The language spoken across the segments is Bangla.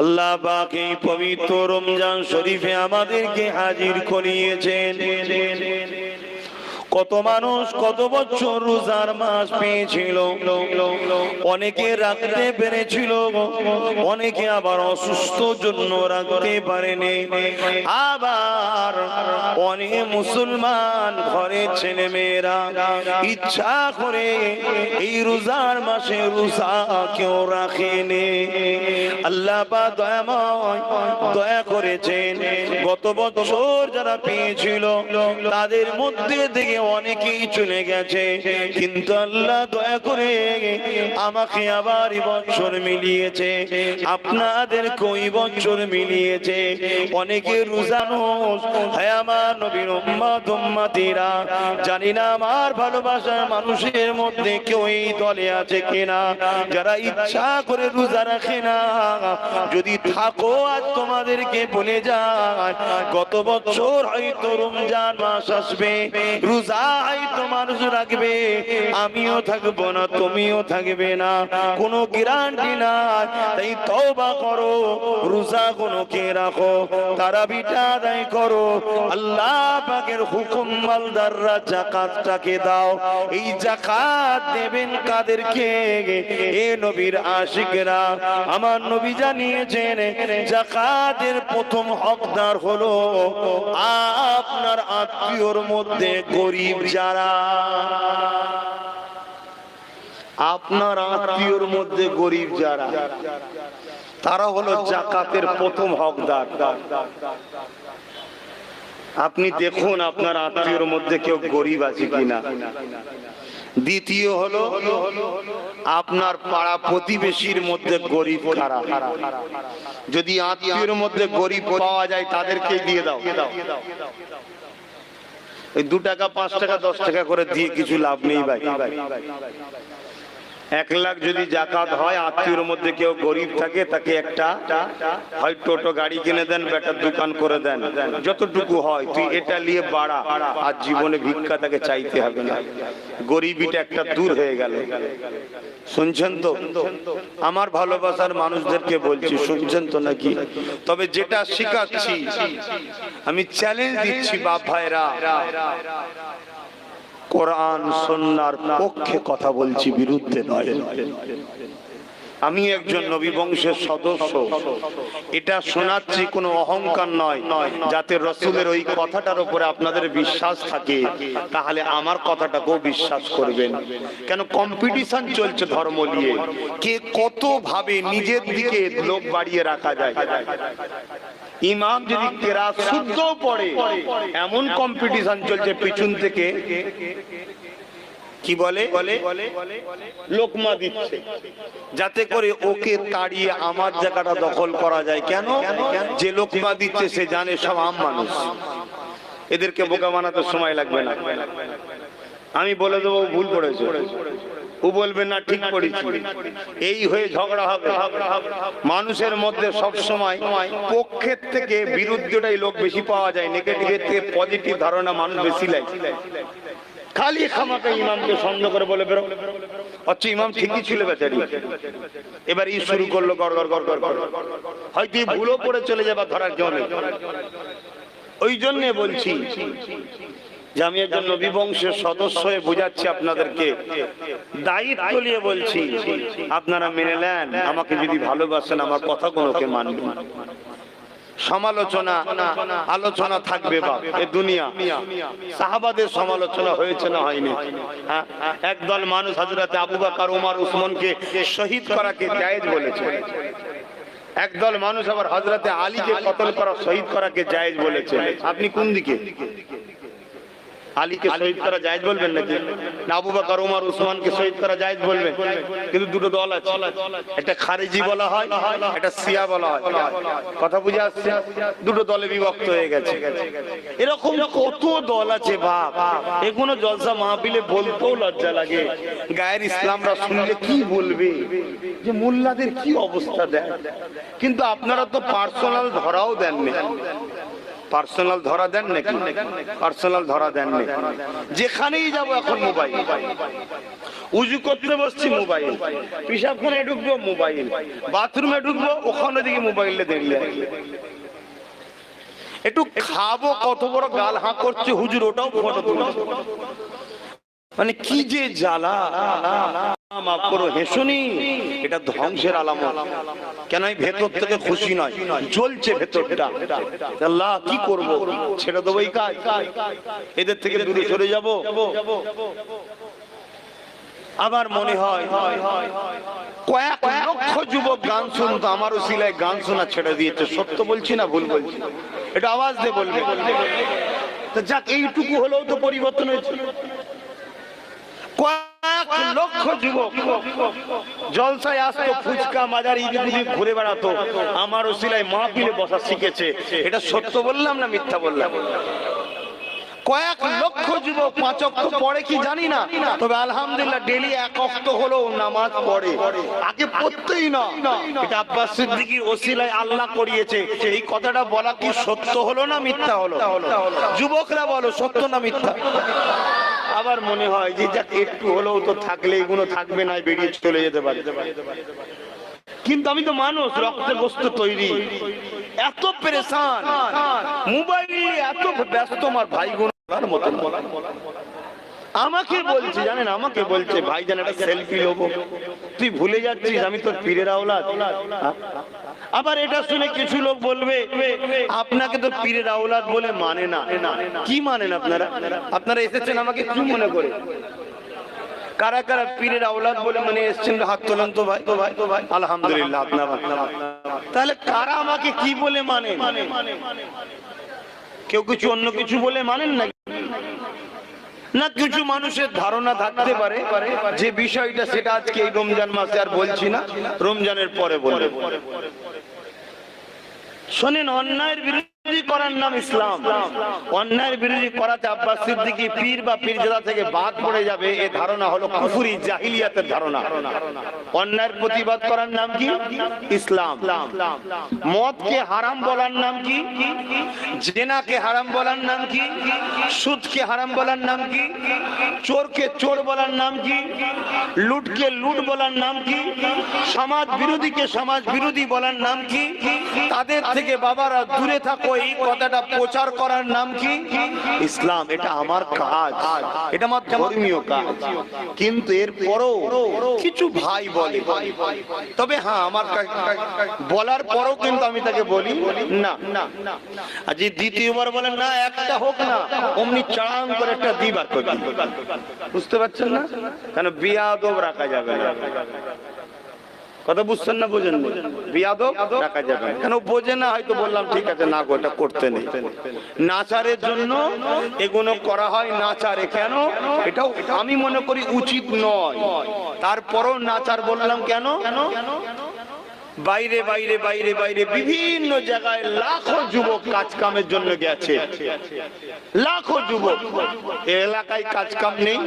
আল্লাহ পাক এই পবিত্র রমজান শরীফে আমাদেরকে হাজির করিয়েছেন। কত মানুষ কত বছর রোজার মাস পেয়েছিল, অনেকে রাখতে পেরেছিল, অনেকে আবার অসুস্থ জন্য রাখতে পারেনি। আবার অনেক মুসলমান ঘরের ছেলে মেয়েরা ইচ্ছা করে এই রোজার মাসে রোজা কেউ রাখেনি। আল্লাহ পাক দয়াময় দয়া করেছেন, গত বছর যারা পেয়েছিল তাদের মধ্যে থেকে অনেকেই চলে গেছে, কিন্তু আল্লাহ দয়া করে আমাকে আবার এই বছর মিলিয়েছে, আপনাদের কই বছর মিলিয়েছে। অনেকে রোজানো হে আমার নবীর উম্মত উম্মতিরা, জানি না আমার ভালোবাসার মানুষের মধ্যে কেউ এই দলে আছে কিনা যারা ইচ্ছা করে রোজা রাখে না। যদি থাকো আজ তোমাদেরকে বলে যায়, গত বছর হয়তো রমজান মাস আসবে, রোজা তোমার রাখবে, আমিও থাকবো না, তুমিও থাকবে না, কোনো গ্যারান্টি না। তাই তওবা করো, রোজা কোনো কে রাখো, তারাবিটা আদায় করো। আল্লাহ পাকের হুকুম, মালদাররা যাকাতটাকে দাও। এই যাকাত দেবেন কাদেরকে? এ নবীর আশিকরা। আমার নবী জানিয়েছেন যাকাতের প্রথম হকদার হলো আপনার আত্মীয়র মধ্যে গরিব যারা, আপনার আত্মীয়র মধ্যে গরিব যারা, তারা হলো যাকাতের প্রথম হকদার। আপনি দেখুন আপনার আত্মীয়র মধ্যে কেউ গরিব আছে কিনা। দ্বিতীয় হলো আপনার পাড়া প্রতিবেশীর মধ্যে গরিব কারা। যদি আত্মীয়র মধ্যে গরিব পাওয়া যায় তাদেরকে দিয়ে দাও। এই 2 টাকা 5 টাকা 10 টাকা করে দিয়ে কিছু লাভ নেই ভাই। 1 লাখ যদি যাকাত হয়, আত্মীয়র মধ্যে কেউ গরিব থাকে, তাকে একটা হয় টোটো গাড়ি কিনে দেন, বেটার দোকান করে দেন, যতটুকু হয় তুই এটা নিয়ে বাড়া, আর জীবনে ভিক্ষা তাকে চাইতে হবে না, গরিবিটা একটা দূর হয়ে গেল। শুনছেন তো? আমার ভালোবাসার মানুষদেরকে বলছি, শুনছেন তো নাকি? তবে যেটা শিখাচ্ছি আমি চ্যালেঞ্জ দিচ্ছি বাপ ভাইরা, কোরআন সুন্নাহর পক্ষে কথা বলছি, বিরুদ্ধে নয়। আমি একজন নবী বংশের সদস্য, এটা শোনাচ্ছি কোনো অহংকার নয়, যাতে রাসূলের ওই কথাটার উপরে আপনাদের বিশ্বাস থাকে, তাহলে আমার কথাটাকেও বিশ্বাস করবেন। কেন কম্পিটিশন চলছে ধর্ম নিয়ে, কে কত ভাবে নিজের দিকে লোক বাড়িয়ে রাখা যায়। ইমাম যদি কেরাত শুদ্ধ পড়ে, এমন কম্পিটিশন চলছে পিছন থেকে কি বলে লোকমা দিচ্ছে, যাতে করে ওকে তাড়িয়ে আমার জায়গাটা দখল করা যায়। কেন? যে লোকমা দিচ্ছে সে জানে সব আম মানুষ, এদেরকে বোকা বানাতে সময় লাগবে না। আমি বলে দেবো ভুল করেছে, ও বলবে না ঠিক করেছি, এই হয়ে ঝগড়া হবে। মানুষের মধ্যে সব সময় পক্ষের থেকে বিরুদ্ধটাই লোক বেশি পাওয়া যায়, নেগেটিভের থেকে পজিটিভ ধারণা মানুষ বেশি লাগে। খালি খামাকে ইমামকে সন্দেহ করে বলে বেরো, আচ্ছা ইমাম ঠিকই ছিল বেচারি, এবার ই শুরু করলো গড় গড় গড় গড়, হয়তো ভুলও পড়ে চলে যাবে ধরার জন্য। ওই জন্য বলছি যে আমি একজন নবী বংশের সদস্য হয়ে বোঝাচ্ছি আপনাদেরকে, দায়িত্ব নিয়ে বলছি, আপনারা মেনে নেন। আমাকে যদি ভালোবাসেন আমার কথাগুলোকে মানবেন। সমালোচনা আলোচনা থাকবে বা এই দুনিয়া, সাহাবাদের সমালোচনা হয়েছে না হয়নি? একদল মানুষ হযরত আবু বকর, ওমর, উসমানকে শহীদ করাকে জায়েজ বলেছে, একদল মানুষ আবার হযরত আলীকে কতল করা, শহীদ করাকে জায়েজ বলেছে। আপনি কোন দিকে? আলীকে শহীদ করা জায়েজ বলবেন নাকি না আবু বকর, ওমর, উসমানকে শহীদ করা জায়েজ বলবেন? কিন্তু দুটো দল আছে, একটা খারিজি বলা হয়, একটা শিয়া বলা হয়। কথা বুঝে আসছে? দুটো দলে বিভক্ত হয়ে গেছে। এরকম কত দল আছে বাপ, এগুলো জলসা মাহফিলে বলতেও লজ্জা লাগে। গায়ের ইসলামরা শুনলে কি বলবে যে মোল্লাদের কি অবস্থা দেয়। কিন্তু আপনারা তো পার্সোনাল ধরাও দেননি, পার্সোনাল ধরা দেন নাকি? পার্সোনাল ধরা দেন না। যেখানেই যাব এখন মোবাইল, উজু করতে বসছি মোবাইল, পেশাবখানে ঢুকবো মোবাইল, বাথরুমে ঢুকবো ওখানে দিকে মোবাইলে দেখলে, একটু খাবো কত বড় গাল হাঁ করছে হুজুর ওটাও ফটো তুলছে। মানে কি যে জ্বালা। মাফ করো হেসুনি, এটা ধ্বংসের আলামত। কেন ভেতর থেকে খুশি নয়, জ্বলছে ভেতরটা। আল্লাহ কি করব, ছেড়ে দেবো এই কাজ, এদের থেকে দূরে সরে যাব। আবার মনে হয় কয়েক লক্ষ যুবক গান শুনতো, আমারও সিলায় গান শোনা ছেড়ে দিয়েছে। সত্য বলছি না ভুল বলছি? এটা আওয়াজ দিয়ে বলবে। তো যাক, এইটুকু হলেও তো পরিবর্তন হয়েছে। কয়েক লক্ষ যুবক জলসায় আসতো, ফুচকা মাজার ইদিগুদি ঘুরে বেড়াতো, আমারও সিলায় মাহফিলে বসা শিখেছে। এটা সত্য বললাম না মিথ্যা বললাম? কয়েক লক্ষ যুবক 5 ওয়াক্ত পড়ে কি জানি না, তবে আলহামদুলিল্লাহ ডেইলি 1 ওয়াক্ত হলেও নামাজ পড়ে। আগে পড়তেই না, এটা আব্বাস সিদ্দিকীর ওসিলায় আল্লাহ করিয়েছে। এই কথাটা বলা কি সত্য হলো না মিথ্যা হলো? যুবকরা বলো সত্য না মিথ্যা? আবার মনে হয় যে যাক একটু হলেও তো থাকলে এগুলো থাকবে না, বেরিয়ে চলে যেতে পারে। কিন্তু আমি তো মানুষ, রক্তে গোস্ত তৈরি, এত পেরেশান, মোবাইলে এত ব্যস্ত, আমার ভাই বোন আমাকে বলছে, জানেন আমাকে বলছে, ভাইজান একটা সেলফি নেবো, তুই ভুলে যাচ্ছিস আমি তোর পীরের আওলাদ। আবার এটা শুনে কিছু লোক বলবে আপনাকে তো পীরের আওলাদ বলে মানে না। কি মানেন আপনারা? আপনারা এসেছেন আমাকে কি মনে করে? কারা কারা পীরের আওলাদ বলে মানে এসেছেন হাত তোলেন তো ভাই। তো ভাই তো ভাই আলহামদুলিল্লাহ আপনারা। তাহলে কারা আমাকে কি বলে মানে? কেউ কিছু অন্য কিছু বলে মানেন না? না, কিছু মানুষের ধারণা থাকতে পারে যে বিষয়টা, সেটা আজকে এই রমজান মাসে আর বলছি না, রমজানের পরে বলবো। শোনেন, অন্যায়ের বিরুদ্ধে করার নাম ইসলাম। অন্যায়ের বিরোধী করাতে আব্বাস সিদ্দিকী পীর বা পীরজাদা থেকে বাদ পড়ে যাবে, এই ধারণা হলো কুফরি জাহিলিয়াতের ধারণা। অন্যায়ের প্রতিবাদ করার নাম কি? ইসলাম। মদকে হারাম বলার নাম কি? জিনাকে হারাম বলার নাম কি? সুদকে হারাম বলার নাম কি? চোরকে চোর বলার নাম কি? লুটকে লুট বলার নাম কি? সমাজ বিরোধীকে সমাজ বিরোধী বলার নাম কি? তাদের থেকে বাবারা দূরে থাকো, এই কথাটা প্রচার করার নাম কি? ইসলাম। এটা আমার কাজ, এটা আমার ধর্মীয় কাজ। কিন্তু এরপরও কিছু ভাই বলে, তবে হ্যাঁ আমার বলার পরও কিন্তু আমি তাকে বলি না। আজ দ্বিতীয়বার বলেন না, একটা হোক না, অমনি চাং করে একটা দিবার করবেন। বুঝতে পারছেন না? কেন বিয়াদব রাখা যাবে না। কথা বুঝছেন না? বোঝেন? বিয়াদব রাখা যাবে না। কেন বোঝে না? হয়তো বললাম ঠিক আছে না, গোটা করতে নেই। নাচারের জন্য এগুলো করা হয়, নাচারে কেন? এটাও আমি মনে করি উচিত নয়। তারপরও নাচার বললাম কেন? বাইরে বাইরে বাইরে বাইরে বিভিন্ন জায়গায় লাখো যুবক কাজ কামের জন্য গেছে। লাখো যুবক এলাকায় কাজ কাম নেই,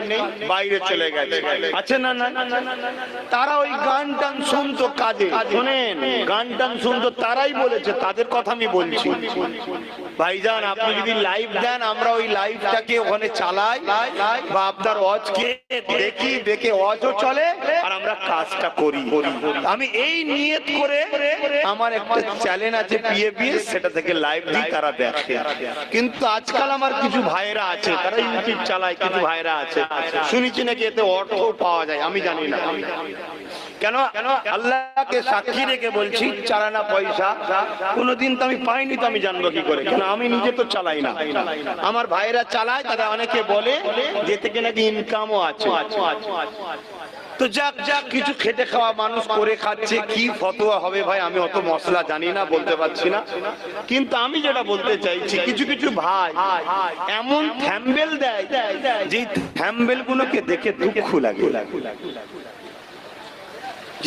বাইরে চলে গেছে। আছে না? না, তারা ওই গান টান শুনতো কাজে। শোনেন, গান টান শুনতো, তারাই বলেছে, তাদের কথা আমি বলছি। ভাইজান আপনি যদি লাইভ দেন, আমরা ওই লাইভটাকে ওখানে চালাই বা আপনার ওয়াজকে দেখি, দেখে ওয়াজও চলে আর আমরা কাজটা করি। আমি এই নিয়ত করে আমার একটা চ্যানেল আছে পিএবিএস, সেটা থেকে লাইভ দিই, তারা দেখে। কিন্তু আজকাল আমার কিছু ভাইরা আছে, তারা ইউটিউব চালায়, কিছু ভাইরা আছে শুনেছি নাকি এতে অর্থ পাওয়া যায়, আমি জানি না। কেন? আল্লাহকে সাক্ষী রেখে বলছি, চালানা পয়সা কোনোদিন তো আমি পাইনি, তো আমি জানবো কি করে? কেন আমি নিজে তো চালাই না, আমার ভাইরা চালায়, তারা অনেকে বলে যে থেকে নাকি ইনকামও আছে। তো যাক যাক, কিছু খেটে খাওয়া মানুষ করে খাচ্ছে, কি ফতোয়া হবে ভাই আমি অত মশলা জানি না, বলতে পারছি না। কিন্তু আমি যেটা বলতে চাইছি, কিছু কিছু ভাই এমন থ্যাম্বেল দেয় যে থ্যাম্বেল গুলোকে দেখে দুঃখ লাগে।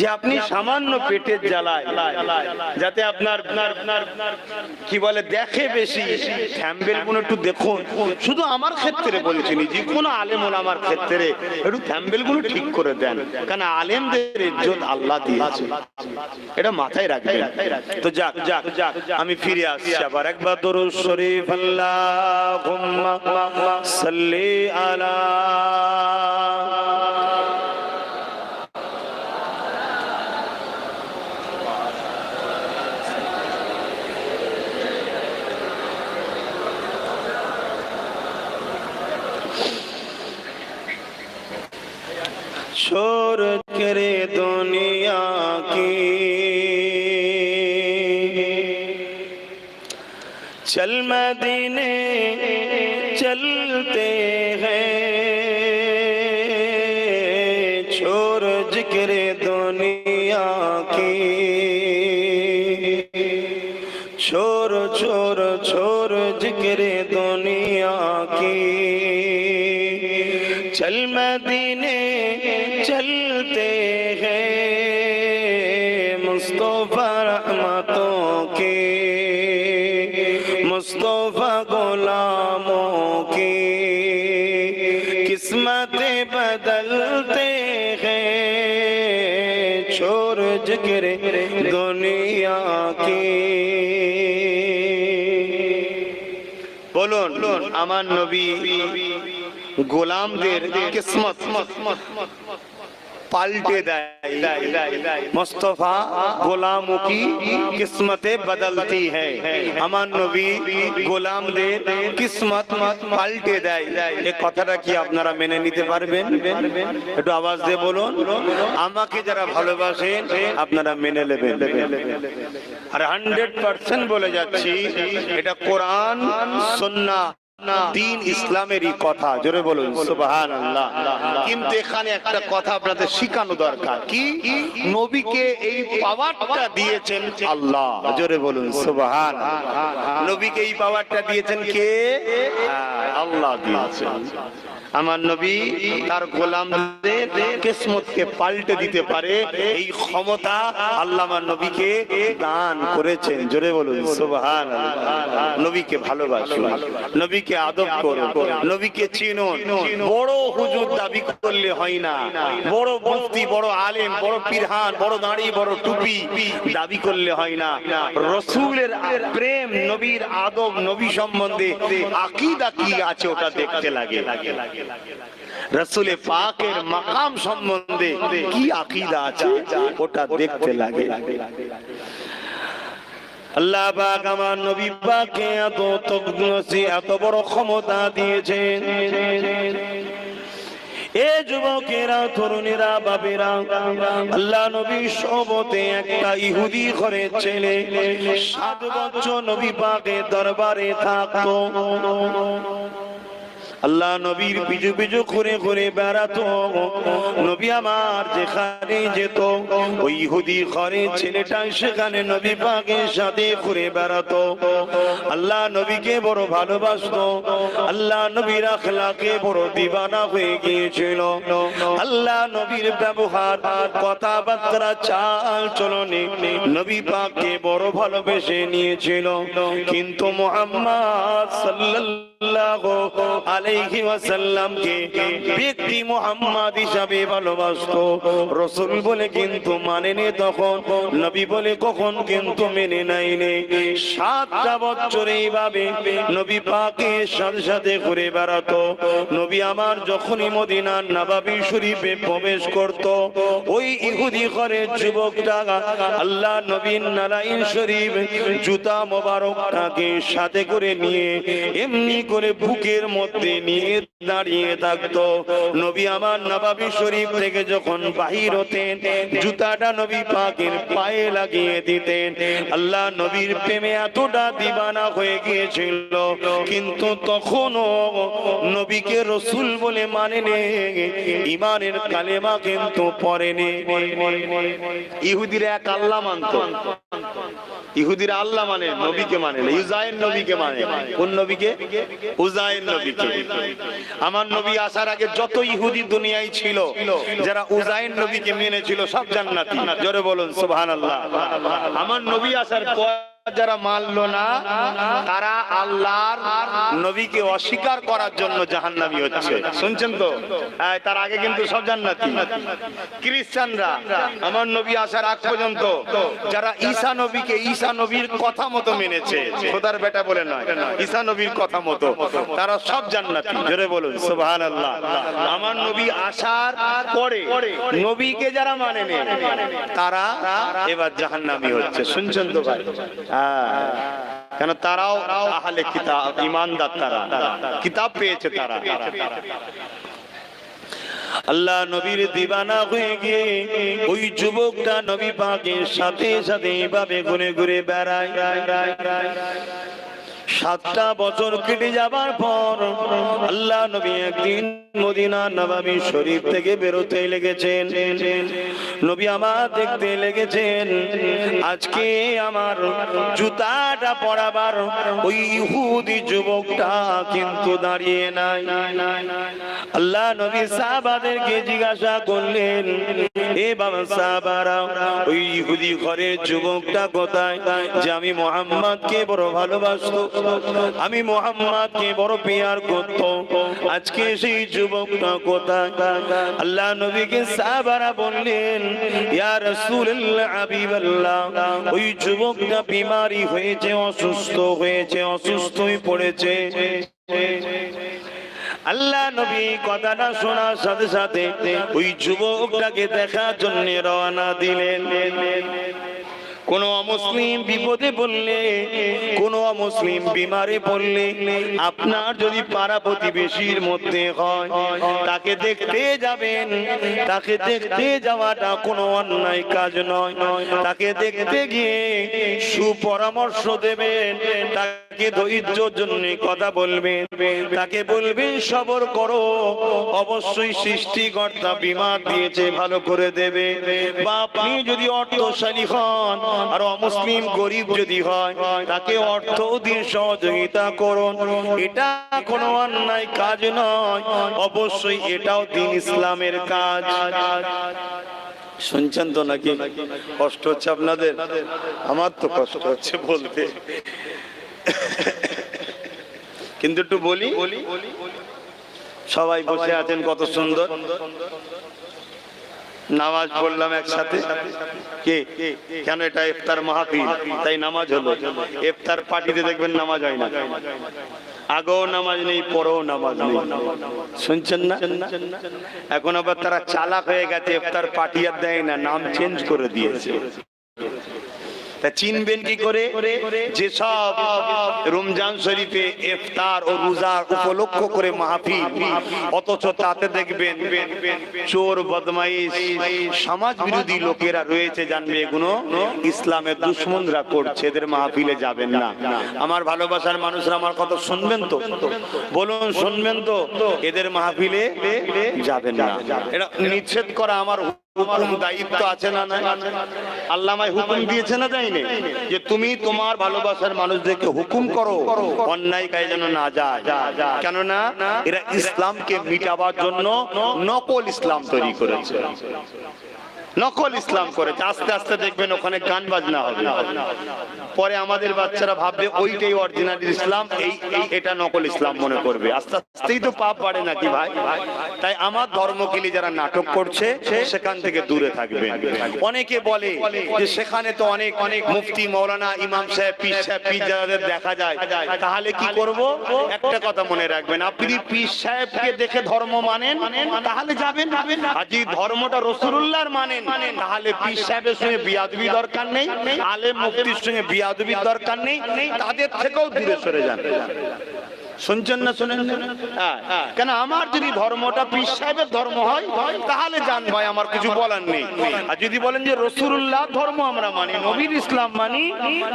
যে আপনি সামান্য পেটের জ্বালায় যাতে আপনার কি বলে দেখে বেশি থ্যাম্বেল গুলো একটু দেখুন, শুধু আমার ক্ষেত্রে বলছি যে কোনো আলেম ওলামার ক্ষেত্রে একটু থ্যাম্বেল গুলো ঠিক করে দেন, কারণ আলেমদের ইজ্জত আল্লাহ দিয়েছে, এটা মাথায় রাখবেন। তো যাক যাক যাক আমি ফিরে আসছি আবার একবার দরুদ শরীফ আল্লাহুম্মা সাল্লি আলা छोड़ करे दुनिया की चल मदीने चलते हैं, छोड़ जिक्र दुनिया की, छोड़ छोड़ छोड़ जिक्र दुनिया की, चल मदीने चलते हैं, मुस्तफा रहमतों के मुस्तफा गुलामों की किस्मतें बदलते हैं, छोड़ जिक्र दुनिया की। बोलुन আমার নবী গোলামদের কিসমত পাল্টে দেয়, মুস্তাফা গোলামों की किस्मतें बदलती है, আমার নবী গোলামদের কিসমত পাল্টে দেয়। এই কথাটা কি আপনারা মেনে নিতে পারবেন? একটু আওয়াজ দিয়ে বলুন। আমাকে যারা ভালোবাসেন আপনারা মেনে নেবেন, আর 100% বলে যাচ্ছি এটা কোরআন সুন্নাহ দিন ইসলামেরই কথা, জোরে বলুন সুবহানাল্লাহ। কিন্তু এখানে একটা কথা আপনাদের শিখানো দরকার, কি নবীকে এই পাওয়ারটা দিয়েছেন আল্লাহ, জোরে বলুন সুবহানাল্লাহ। নবীকে এই পাওয়ারটা দিয়েছেন কে? আল্লাহ দিয়েছেন। আমার নবী তার গোলামদের কিসমতকে পাল্টে দিতে পারে, এই ক্ষমতা আল্লাহ আমার নবীকে দান করেছেন, জোরে বলুন সুবহানাল্লাহ। নবীকে ভালোবাসুন, নবীকে আদব করুন, নবীকে চিনুন। বড় হুজুর দাবি করলে হয় না, বড় মুফতি, বড় আলেম, বড় পীরহান, বড় দাড়ি, বড় টুপি দাবি করলে হয় না। রাসূলের প্রেম, নবীর আদব, নবী সম্বন্ধে আকীদা কি আছে ওটা দেখতে লাগে। রাসূলে পাকের মাকাম সম্বন্ধে কি আকীদা আছে ওটা দেখতে লাগে। আল্লাহ পাক আমার নবী পাককে এত তকদিসে এত বড় ক্ষমতা দিয়েছেন। এ যুবকেরা, তরুণীরা, বাবেরা, আল্লাহ নবী সোবতে একটা ইহুদি ঘরের ছেলে 7 বছর নবী পাকের দরবারে থাকতো। আল্লাহ নবীর পিছু পিছু ঘুরে ঘুরে বেড়াতো। নবী আমার যেখানে যেত ওই ইহুদি ঘরের ছেলেটা সেখানে নবী পাকের সাথে ঘুরে বেড়াতো। আল্লাহ নবীকে বড় ভালোবাসতো, আল্লাহ নবীর আখলাকে বড় দিওয়ানা হয়ে গিয়েছিল। আল্লাহ নবীর ব্যবহার, কথাবার্তা, চাল চলনে নবী পাককে বড় ভালোবেসে নিয়েছিল। কিন্তু মুহাম্মদ সাল্লাল্লাহু আলাইহি ওয়াসাল্লামকে ব্যক্তি মুহাম্মদ হিসাবে ভালোবাসতো, রাসূল বলে কিন্তু মানেনি। তখন নবী বলে কখন কিন্তু মেনে নেয়নি। 7টা বছর এইভাবে নবী পাকের সাথে সাথে ঘুরে বেড়াতো। নবী আমার যখনই মদিনার নববী শরীফে প্রবেশ করত, ওই ইহুদি ঘরের যুবকটা আল্লাহ নবীর নারায়ণ শরীফ জুতা মোবারকটাকে সাথে করে নিয়ে এমনি করে বুকের মধ্যে নিয়ে দাঁড়িয়ে থাকতো। নবী আমার নববী শরীফ থেকে যখন বাহির হতেন, জুতাটা নবী পাকের পায়ে লাগিয়ে দিতেন। আল্লাহ নবীর প্রেমে এতটা দিওয়ানা হয়ে গিয়েছিল, কিন্তু তখনও নবীকে রাসূল বলে মানেনি, ঈমানের কালেমা কিন্তু পড়েনি। ইহুদিরা এক আল্লাহ মানত, ইহুদিরা আল্লাহ মানে, নবীকে মানে না, উজাইর নবীকে মানে। কোন নবীকে? উজাইর নবীকে। আমার নবী আসার আগে যত ইহুদি দুনিয়ায় ছিল, যারা উজাইর নবীকে মেনেছিল সব জান্নাতি। জোরে বলুন সুবহানাল্লাহ। আমার নবী আসার পর যারা মানলো না, তারা আল্লাহর নবীকে অস্বীকার করার জন্য জাহান্নামী হচ্ছে। শুনছেন তো? তার আগে কিন্তু সব জান্নাতি। খ্রিস্টানরা আমার নবী আসার আগ পর্যন্ত যারা ঈসা নবীকে ঈসা নবীর কথা মতো মেনেছে, খোদার বেটা বলে নয়, ঈসা নবীর কথা মতো, তারা সব জান্নাতি। জোরে বলুন সুবহানাল্লাহ। আমার নবী আসার পরে নবীকে যারা মানে না, তারা এবার জাহান্নামী হচ্ছে। শুনছেন তো ভাই? কেন? তারাও আহলে কিতাব, ঈমানদার, তারা কিতাব পেয়েছে। তারা আল্লাহ নবীর দিবানা হয়ে গিয়ে ওই যুবকটা নবী পাকের সাথে সাথে এইভাবে ঘুরে ঘুরে বেড়ায়। 7টা বছর কেটে যাবার পর আল্লাহ নবী একদিন মদিনা নববী শরীফ থেকে বেরোতে লেগেছেন। নবী আমার দেখতে লেগেছেন আজকে আমার জুতাটা পরাবার ওই ইহুদি যুবকটা কিন্তু দাঁড়িয়ে নাই। আল্লাহ নবী সাহাবাদেরকে জিজ্ঞাসা করলেন, এ বাবা সাহাবারা, ওই ইহুদি ঘরের যুবকটা কোথায়? যে আমি মুহাম্মদকে বড় ভালোবাসতো, আমি মুহাম্মদকে বড় প্যার করত, আজকে সেই যুবকটা কোথায়? আল্লাহ নবীকে সাহাবারা বললেন, ইয়া রাসূলুল্লাহ, হাবিবাল্লাহ, ওই যুবকটা বিমারি হয়েছে, অসুস্থ হয়েছে, অসুস্থ হয়ে পড়েছে। আল্লাহ নবী কথাটা শোনার সাথে সাথে ওই যুবকটাকে দেখার জন্য রওনা দিলেন। কোন অমুসলিম বিপদে পড়লে, কোন অমুসলিম বিমারে পড়লে, আপনার যদি পাড়া প্রতিবেশীর মধ্যে হয়, তাকে দেখতে যাবেন। তাকে দেখতে যাওয়াটা কোনো অন্যায় কাজ নয়। তাকে দেখতে গিয়ে সুপরামর্শ দেবেন, তাকে ধৈর্যের জন্য কথা বলবেন, তাকে বলবেন সবর করো, অবশ্যই সৃষ্টিকর্তা বিমার দিয়েছে, ভালো করে দেবে। বা আপনি যদি অর্থশালী হন আর অমুসলিম গরিব যদি হয়, তাকে অর্থ দিয়ে সহযোগিতা করুন। এটা কোনো অন্যায় কাজ নয়, অবশ্যই এটাও দ্বীন ইসলামের কাজ। শুনছেন তো নাকি? কষ্ট হচ্ছে আপনাদের? আমার তো কষ্ট হচ্ছে বলতে, কিন্তু একটু বলি। সবাই বসে আছেন, কত সুন্দর নামাজ পড়লাম একসাথে। কে? কেন? এটা ইফতার মাহফিল, তাই নামাজ হলো। ইফতার পার্টিতে দেখবেন নামাজ হয় না, আগেও নামাজ নেই, পরেও নামাজ নেই। শুনছেন না? এখন আবার তারা চালাক হয়ে গেছে, ইফতার পার্টি আর দেয় না, নাম চেঞ্জ করে দিয়েছে। তা চিনবেন কি করে? যেসব রমজান শরীফে ইফতার ও রোজার উপলক্ষ করে মাহফিল, অথচ তাতে দেখবেন চোর, বদমাইশ, সমাজ বিরোধী লোকেরা রয়েছে, জানবে এগুলো ইসলামের দুশমনরা করছে, এদের মাহফিলে যাবেন না। আমার ভালোবাসার মানুষরা আমার কথা শুনবেন তো? বলুন, শুনবেন তো? এদের মাহফিলে যাবেন না। এটা নিষেধ করা আমার হুকুম, দায়িত্ব আছে না? নাই? আল্লাহ আমায় হুকুম দিয়েছে না, দেয়নি? যে তুমি তোমার ভালোবাসার মানুষদেরকে হুকুম করো অন্যায় কাজে যেন না যায়। কেননা এরা ইসলামকে মিটাবার জন্য নকল ইসলাম তৈরি করেছে, নকল ইসলাম করেছে। আস্তে আস্তে দেখবেন ওখানে গান বাজনা হবে, পরে আমাদের বাচ্চারা ভাববে ওইটাই অরিজিনাল ইসলাম, এটা নকল ইসলাম মনে করবে। আস্তে আস্তেই তো পাপ বাড়ে নাকি ভাই? তাই আমার ধর্মকে নিয়ে যারা নাটক করছে সেখান থেকে দূরে থাকবে। অনেকে বলে যে সেখানে তো অনেক অনেক মুফতি, মৌলানা, ইমাম সাহেব, পীর সাহেব, পীর যাদের দেখা যায়, তাহলে কি করব? একটা কথা মনে রাখবেন, আপনি পীর সাহেবকে দেখে ধর্ম মানেন তাহলে যাবেন, আর যদি ধর্মটা রাসূলুল্লাহর মানেন তাহলে পীর সাহেবের সঙ্গে বিয়াদবি দরকার নেই, আলেম মুফতির সঙ্গে বিয়াদবির দরকার নেই, তাদের থেকেও দূরে সরে যান। শুনছেন না শোনেন না? হ্যাঁ, কেন আমার যদি ধর্মটা পীর সাহেবের ধর্ম হয় তাহলে জান ভাই আমার কিছু বলার নেই। আর যদি বলেন যে রাসূলুল্লাহ ধর্ম আমরা মানি, নবীর ইসলাম মানি,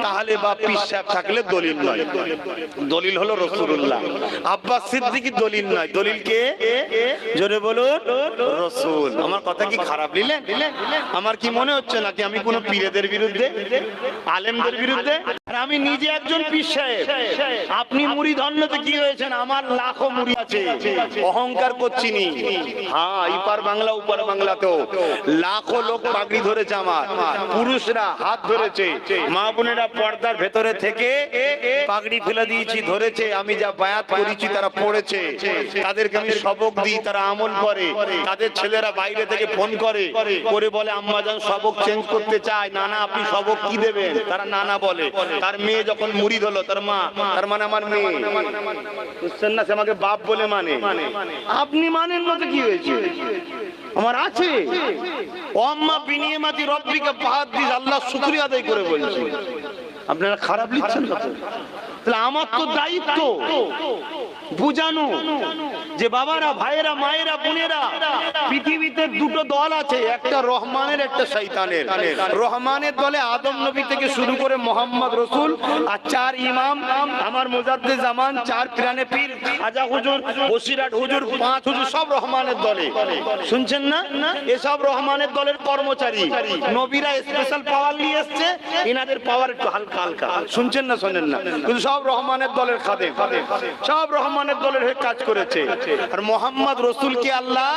তাহলে বা পীর সাহেব থাকলে দলিল নয়, দলিল হলো রাসূলুল্লাহ। আব্বাস সিদ্দিকীর দলিল নয়, দলিল কে? জোরে বলুন রাসূল। আমার কথা কি খারাপ নিলেন? আমার কি মনে হচ্ছে নাকি আমি কোনো পীরেদের বিরুদ্ধে, আলেমদের বিরুদ্ধে? আর আমি নিজে একজন পীর সাহেব। আপনি মুরিদ হন্যতে কি হয়েছেন? আমার লাখো মুরিদ আছে, অহংকার করছি নি। হ্যাঁ, ইপার বাংলা উপার বাংলাতেও লাখো লোক পাগড়ি ধরেছে আমার, পুরুষরা হাত ধরেছে, মা বোনেরা পর্দার ভেতরে থেকে পাগড়ি ফেলে দিয়েছি, ধরেছে, আমি যা বায়াত করেছি তারা পড়েছে, তাদেরকে আমি সবক দিই, তারা আমল করে, তাদের ছেলেরা বাইরে থেকে ফোন করে বলে আম্মাজান সবক চেঞ্জ করতে চায়, নানা আপনি সবক কি দেবেন? তারা নানা বলে। তার মেয়ে যখন মুরিদ হলো, তার মা, তার মানে আমার মেয়ে, বুঝছেন না, সে আমাকে বাপ বলে মানে। আপনি মানেন না তো কি হয়েছে? আমার আছে ও আম্মা বিনিয়ে মাতি রব্বিকে পাহাড় দিস, আল্লাহ শুকরিয়া আদায় করে বলছি। আপনারা খারাপ লিখছেন কথা। তাহলে আমার তো দায়িত্ব বুঝানো যে বাবারা, ভাইয়েরা, মায়েরা, বোনেরা, পৃথিবীতে দুটো দল আছে, একটা রহমানের, একটা শয়তানের। রহমানের দলে আদম নবী থেকে শুরু করে মোহাম্মদ রসুল আর 4 ইমাম, আমার মুজাদ্দিদ জামান, 4 পিরানে পীর, খাজা হুজুর, বসিরহাট হুজুর, 5 হুজুর, সব রহমানের দলে। শুনছেন না? এসব রহমানের দলের কর্মচারী। নবীরা স্পেশাল পাওয়ার নিয়ে এসছে, এনাদের পাওয়ার একটু হালকা হালকা। শুনছেন না শোনেন না? কিন্তু সব রহমানের দলের খাদেম, সব রহমানের দলের হয়ে কাজ করেছে। আর মোহাম্মদ রসুলকে আল্লাহ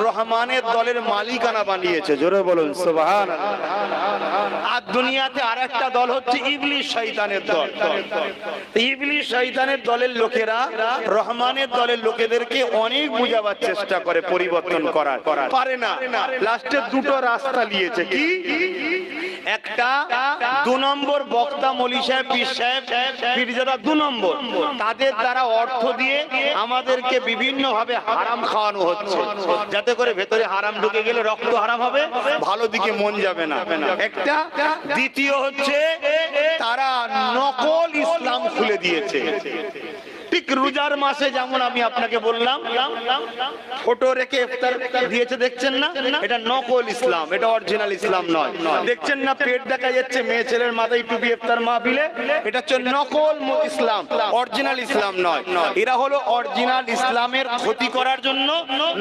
রহমানের দলের মালিকানা বানিয়েছে। জোরে বলুন সুবহানাল্লাহ। আর দুনিয়াতে আরেকটা দল হচ্ছে ইবলিস, শয়তানের দল। ইবলিস শয়তানের দলের লোকেরা রহমানের দলের লোকেদেরকে অনেক বুঝাবার চেষ্টা করে, পরিবর্তন করার পারে না। লাস্টে দুটো রাস্তা নিয়েছে। কি? একটা 2 নম্বর বক্তা, মৌলী সাহেব, পীর সাহেব, পীরজাদা 2 নম্বর, তাদের দ্বারা অর্থ দিয়ে আমাদেরকে বিভিন্ন ভাবে হারাম খাওয়ানো হচ্ছে, যাতে করে ভেতরে হারাম ঢুকে গেলে রক্ত হারাম হবে, ভালো দিকে মন যাবে না। একটা। দ্বিতীয় হচ্ছে তারা নকল ইসলাম খুলে দিয়েছে। ঠিক রোজার মাসে যেমন আমি আপনাকে বললাম ফটো রেখে ইফতার দিয়েছে, দেখছেন না? এটা নকল ইসলাম, এটা অরিজিনাল ইসলাম নয়। দেখছেন না পেট দেখা যাচ্ছে, মেয়ে ছেলের মাথায় টুপি ইফতার মাহফিলে, এটা হচ্ছে নকল ইসলাম, অরিজিনাল ইসলাম নয়। এরা হলো অরিজিনাল ইসলামের ক্ষতি করার জন্য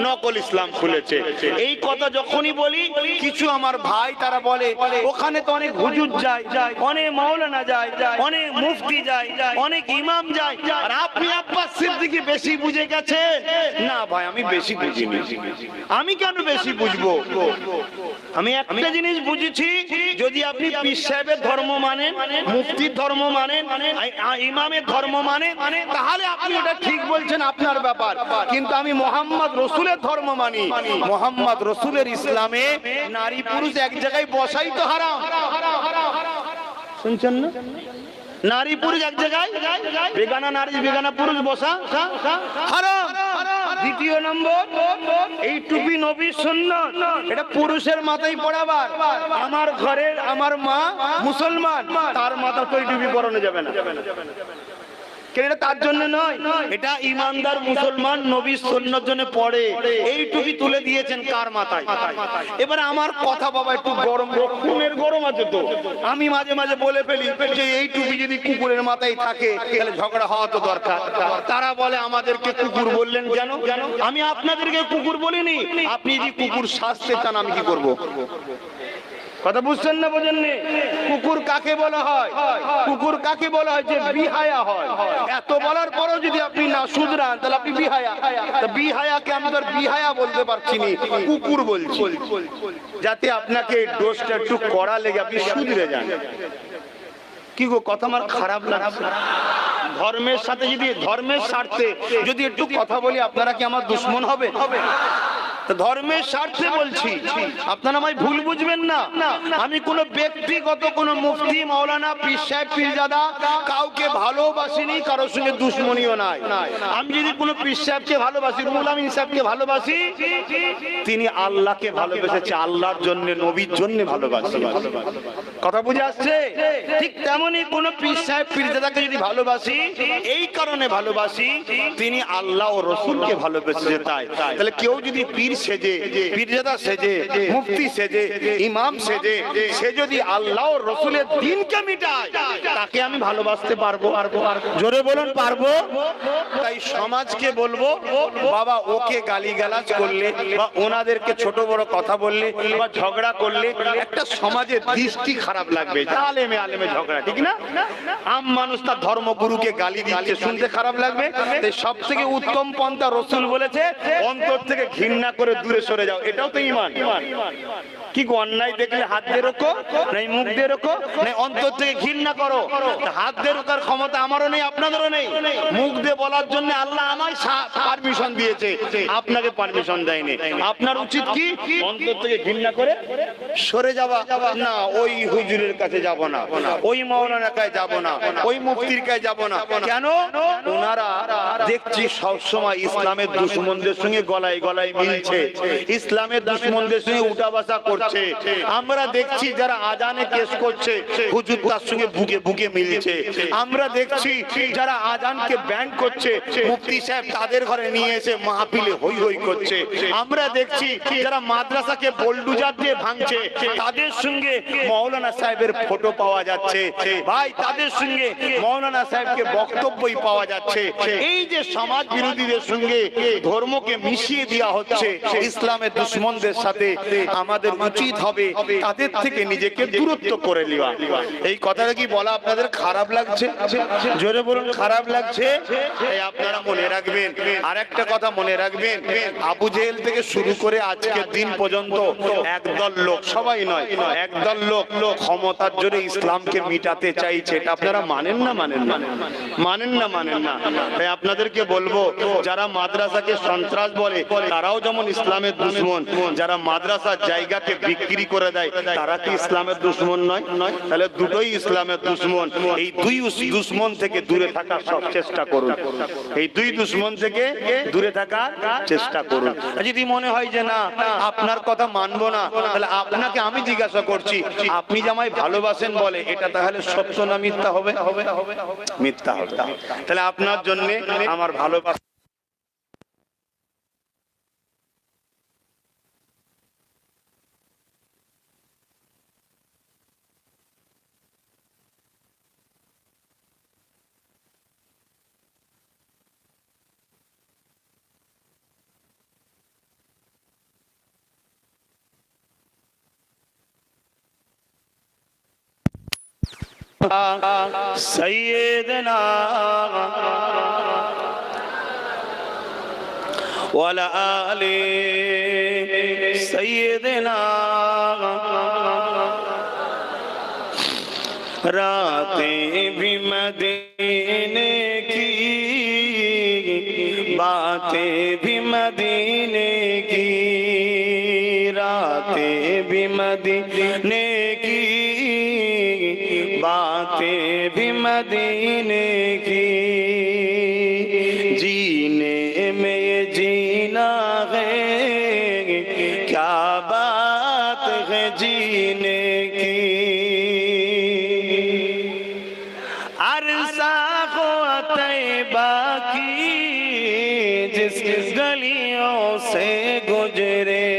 নকল ইসলাম খুলেছে। এই কথা যখনই বলি, কিছু আমার ভাই তারা বলে ওখানে তো অনেক হুজুর যায়, অনেক মাওলানা যায়, অনেক মুফতি যায়, অনেক ইমাম যায়, আর আপনি আব্বাস সিদ্দিকী বেশি বুঝে গেছে। না ভাই, আমি বেশি বুঝিনি। আমি কেন বেশি বুঝবো? আমি একটা জিনিস বুঝেছি, যদি আপনি পীর সাহেবের ধর্ম মানেন, মুফতির ধর্ম মানেন, ইমামের ধর্ম মানেন, তাহলে আপনি ওটা ঠিক বলছেন, আপনার ব্যাপার। কিন্তু আমি মোহাম্মদ রসুলের ধর্ম মানি। মোহাম্মদ রসুলের ইসলামে নারী পুরুষ এক জায়গায় বসাই তো হারাম। শুনছেন না? নারী পুরুষ এক জায়গায়, বেগানা নারী বেগানা পুরুষ বসা হারাম। দ্বিতীয় নম্বর, এই টুপি নবীর সুন্নাত, এটা পুরুষের মাথায় পরাবার। আমার ঘরের আমার মা মুসলমান, তার মাথা তো এই টুপি পরানো যাবে না। কেন? এটা তার জন্য নয়, এটা ইমানদার মুসলমান নবীর সুন্নাতের জন্য পড়ে। এই টুপি তুলে দিয়েছেন কার মাথায়? এবারে আমার কথা বাবা একটু গরম, খুনের গরম আছে তো, আমি মাঝে মাঝে বলে ফেলি যে এই টুপি যদি কুকুরের মাথায় থাকে তাহলে ঝগড়া হওয়া তো দরকার। তারা বলে আমাদেরকে কুকুর বললেন কেন? আমি আপনাদেরকে কুকুর বলিনি। আপনি যদি কুকুর শাস্তে চান আমি কি করব? কথা বুঝছেন না? বোঝেননি? কুকুর কাকে বলা হয়? কুকুর কাকে বলা হয়? যে বিহায়া হয়। এত বলার পরেও যদি আপনি না শুধরান তাহলে আপনি বিহায়া। বিহায়াকে আমি তো বিহায়া বলতে পারছি না, কুকুর বলছি, যাতে আপনাকে দোষটা একটু কড়া লেগে আপনি শুধরে যান। কি গো, কথা আমার খারাপ লাগছে? ধর্মের সাথে যদি, ধর্মের স্বার্থে যদি একটু কথা বলি, আপনারা কি আমার দুশ্মন হবে? ধর্মের স্বার্থে বলছি, আপনারা আমায় ভুল বুঝবেন না। আমি কোন ব্যক্তিগত কোন মুফতি মাওলানা পীর সাহেব পীরজাদা কাউকে ভালোবাসিনি, কারোর সঙ্গে দুশ্মনীও নাই। আমি যদি কোনো পীর সাহেবকে ভালোবাসি, রুহুল আমিন সাহেবকে ভালোবাসি, তিনি আল্লাহকে ভালোবেসেছে, আল্লাহর জন্য, নবীর জন্য ভালোবাসি। কথা বুঝে আসছে? ঠিক তেমনি কোন পীর সাহেব পীরজাদাকে যদি ভালোবাসি, এই কারণে ভালোবাসি তিনি আল্লাহ ও রসুলকে ভালোবেসেছে তাই। তাহলে কেউ যদি পীর সেজে, পীরজাদা সেজে, মুফতি সেজে, ইমাম সেজে, সে যদি আল্লাহ ও রসুলের দ্বীনকে মিটায়, তাকে আমি ভালোবাসতে পারবো? জোরে বলুন, পারবো? তাই সমাজকে বলবো, বাবা ওকে গালিগালাজ করলে বা ওনাদেরকে ছোট বড় কথা বললে বা ঝগড়া করলে একটা সমাজের দৃষ্টি খারাপ লাগবে। আলেমে আলেমে ঝগড়া, ঠিক না? আম মানুষ তার ধর্মগুরুকে গালি দিচ্ছে, শুনতে খারাপ লাগবে। তাই সব থেকে উত্তম পন্থা রসুল বলেছে, অন্তর থেকে ঘৃণা করে দূরে সরে যাও। এটাও তো ঈমান। কি অন্যায় দেখলে হাত দিয়ে রোখো, নাই মুখ দিয়ে রোখো, নাই অন্তর থেকে ঘৃণা করো। হাত দিয়ে রোখার ক্ষমতা আমারও নেই, আপনাদেরও নেই। মুখ দিয়ে বলার জন্য আল্লাহ আমায় পারমিশন দিয়েছে, আপনাকে পারমিশন দেয়নি। আপনার উচিত কি? অন্তর থেকে ঘৃণা করে সরে যাওয়া। না, ওই হুজুরের কাছে যাব না, ওই মাওলানার কাছে যাব না, ওই মুফতির কাছে যাব না। কেন? ওনারা দেখছি সবসময় ইসলামের দুশমনদের সঙ্গে গলায় গলায় মিলছে, ইসলামের দুশমনদের সঙ্গে উঠা বসা করছে। আমরা দেখছি যারা আজানে কেস করছে, হুজুর তার সঙ্গে বুকে বুকে মিলছে। আমরা দেখছি যারা আজানকে ব্যান করছে, মুফতি সাহেব তাদের ঘরে নিয়ে এসে মাহফিলে হই হই করছে। আমরা দেখছি যারা মাদ্রাসাকে বোলডুজার দিয়ে ভাঙছে, তাদের সঙ্গে মাওলানা সাহেবের ফটো পাওয়া যাচ্ছে। ভাই, তাদের সঙ্গে মাওলানা সাহেবকে বক্তব্যই পাওয়া যাচ্ছে। এই যে সমাজ বিরোধীদের সঙ্গে ধর্মকে মিশিয়ে দেওয়া হচ্ছে ইসলামের দুশমনদের সাথে, আমাদের উচিত হবে তাদের থেকে নিজেকে দূরত্ব করে নেওয়া। এই কথাটা কি বলা আপনাদের খারাপ লাগছে? জোরে বলুন, খারাপ লাগছে? এই আপনারা মনে রাখবেন, আর একটা কথা মনে রাখবেন, আবু জেহেল থেকে শুরু করে আজকের দিন পর্যন্ত একদল লোক, সবাই নয়, একদল লোক ক্ষমতার জোরে ইসলামকে মিটাতে চাইছে। এটা আপনারা মানেন না? মানেন না? মানেন না? মানেন না? তাই আপনাদেরকে বলবো, যারা মাদ্রাসাকে সন্ত্রাস বলে তারাও যেমন ইসলামের দুশমন, যারা মাদ্রাসার জায়গাকে বিক্রি করে দেয় তারা কি ইসলামের দুশমন নয়? তাহলে দুটোই ইসলামের দুশমন। এই দুই দুশমন থেকে দূরে থাকার সব চেষ্টা করুন, এই দুই দুশমন থেকে দূরে থাকার চেষ্টা করুন। যদি মনে হয় যে না আপনার কথা মানবো না, তাহলে আপনাকে আমি জিজ্ঞাসা করছি, আপনি যে আমায় ভালোবাসেন বলে, এটা তাহলে সত্য না মিথ্যা হবে? মিথ্যা হবে। তাহলে আপনার জন্য আমার ভালোবাসা सैयदना वाला आले सैयदना। रातें भी मदीने की, बातें भी मदीने की, रातें भी मदीने की, बातें भी मदीने की। जीने में ये जीना है, क्या बात है जीने की। अरसा को तैबा की जिस गलियों से गुजरे,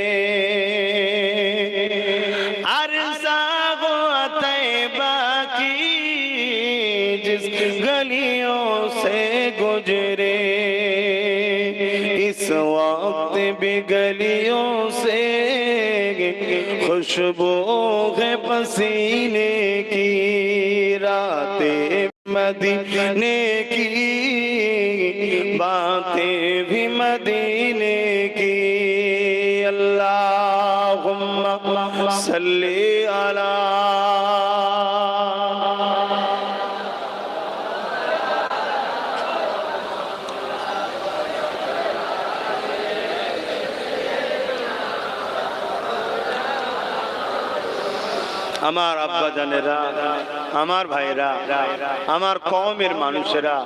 गलियों से गुजरे, इस वक्त भी गलियों से खुशबू है पसीने की। रातें मदीने की, बातें भी मदीने की। अल्लाहुम्मा सल्ली अला। আমার আব্বা জানেরা, আমার ভাইরা, আমার কওমের মানুষেরা,